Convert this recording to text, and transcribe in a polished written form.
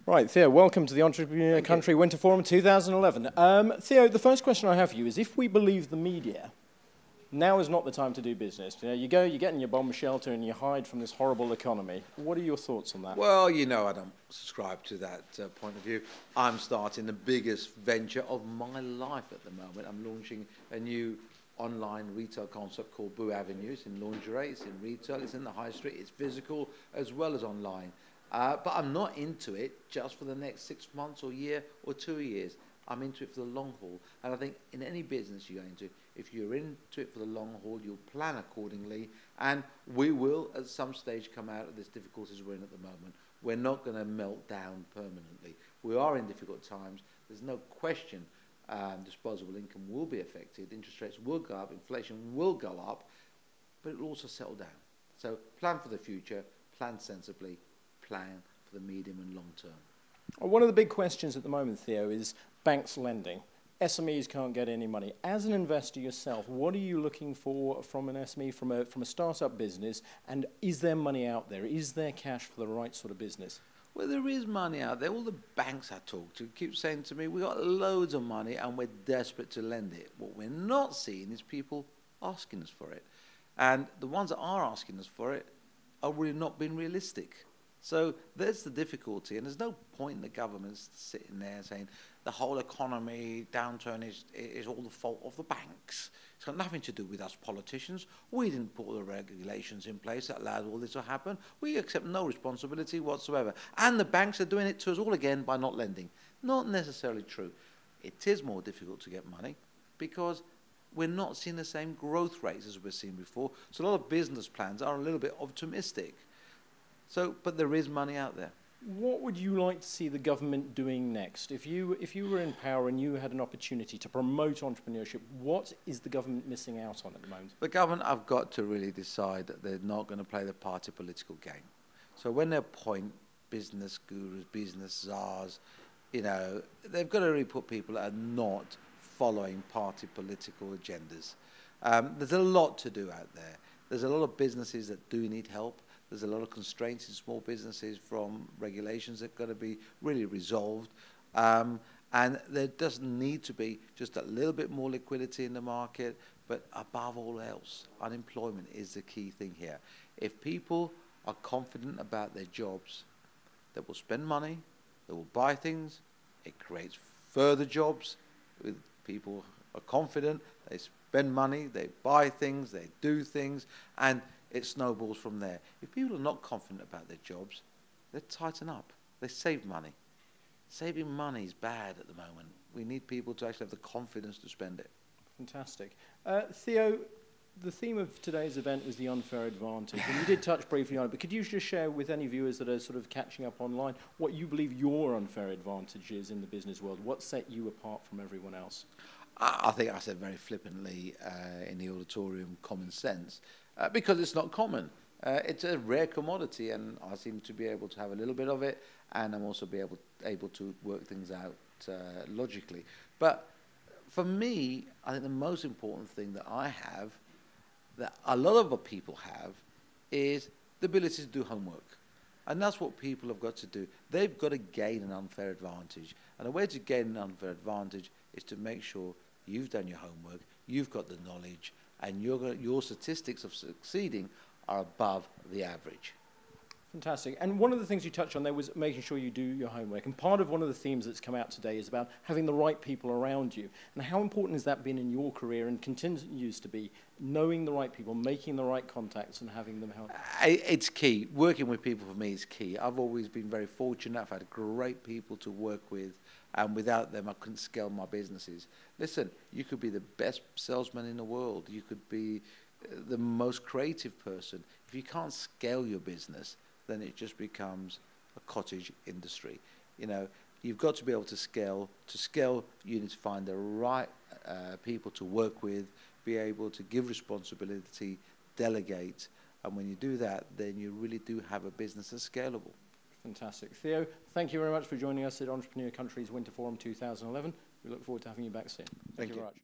Right, Theo, welcome to the Entrepreneur Country Winter Forum 2011. Theo, the first question I have for you is, if we believe the media, now is not the time to do business. You get in your bomb shelter and you hide from this horrible economy. What are your thoughts on that? Well, you know I don't subscribe to that point of view. I'm starting the biggest venture of my life at the moment. I'm launching a new online retail concept called Boo Avenue. It's in lingerie, it's in retail, it's in the high street, it's physical as well as online. But I'm not into it just for the next 6 months or year or 2 years. I'm into it for the long haul. And I think in any business you go into, if you're into it for the long haul, you'll plan accordingly. And we will, at some stage, come out of this difficulties we're in at the moment. We're not going to melt down permanently. We are in difficult times. There's no question disposable income will be affected. Interest rates will go up. Inflation will go up. But it will also settle down. So plan for the future. Plan sensibly. Plan for the medium and long term. One of the big questions at the moment, Theo, is banks lending. SMEs can't get any money. As an investor yourself, what are you looking for from an SME, from a startup business, and is there money out there? Is there cash for the right sort of business? Well, there is money out there. All the banks I talk to keep saying to me, we've got loads of money and we're desperate to lend it. What we're not seeing is people asking us for it. And the ones that are asking us for it are really not being realistic. So there's the difficulty, and there's no point in the government sitting there saying the whole economy downturn is all the fault of the banks. It's got nothing to do with us politicians. We didn't put all the regulations in place that allowed all this to happen. We accept no responsibility whatsoever. And the banks are doing it to us all again by not lending. Not necessarily true. It is more difficult to get money because we're not seeing the same growth rates as we've seen before. So a lot of business plans are a little bit optimistic. So, but there is money out there. What would you like to see the government doing next? If you were in power and you had an opportunity to promote entrepreneurship, what is the government missing out on at the moment? The government have got to really decide that they're not going to play the party political game. So when they appoint business gurus, business czars, you know, they've got to really put people that are not following party political agendas. There's a lot to do out there. There's a lot of businesses that do need help. There's a lot of constraints in small businesses from regulations that are going to be really resolved. And there does need to be just a little bit more liquidity in the market. But above all else, unemployment is the key thing here. If people are confident about their jobs, they will spend money, they will buy things. It creates further jobs. With people are confident, they spend money, they buy things, they do things, and it snowballs from there. If people are not confident about their jobs, they tighten up. They save money. Saving money is bad at the moment. We need people to actually have the confidence to spend it. Fantastic. Theo, the theme of today's event was the unfair advantage. And you did touch briefly on it, but could you just share with any viewers that are sort of catching up online what you believe your unfair advantage is in the business world? What set you apart from everyone else? I think I said very flippantly in the auditorium, common sense, because it's not common. It's a rare commodity, and I seem to be able to have a little bit of it, and I'm also able to work things out logically. But for me, I think the most important thing that I have, that a lot of other people have, is the ability to do homework. And that's what people have got to do. They've got to gain an unfair advantage. And the way to gain an unfair advantage is to make sure you've done your homework, you've got the knowledge, and your statistics of succeeding are above the average. Fantastic. And one of the things you touched on there was making sure you do your homework. And part of one of the themes that's come out today is about having the right people around you. And how important has that been in your career and continues to be, knowing the right people, making the right contacts and having them help? It's key. Working with people for me is key. I've always been very fortunate. I've had great people to work with. And without them, I couldn't scale my businesses. Listen, you could be the best salesman in the world. You could be the most creative person. If you can't scale your business, then it just becomes a cottage industry. You know, you've got to be able to scale. To scale, you need to find the right people to work with, be able to give responsibility, delegate. And when you do that, then you really do have a business that's scalable. Fantastic. Theo, thank you very much for joining us at Entrepreneur Country's Winter Forum 2011. We look forward to having you back soon. Thank you very much.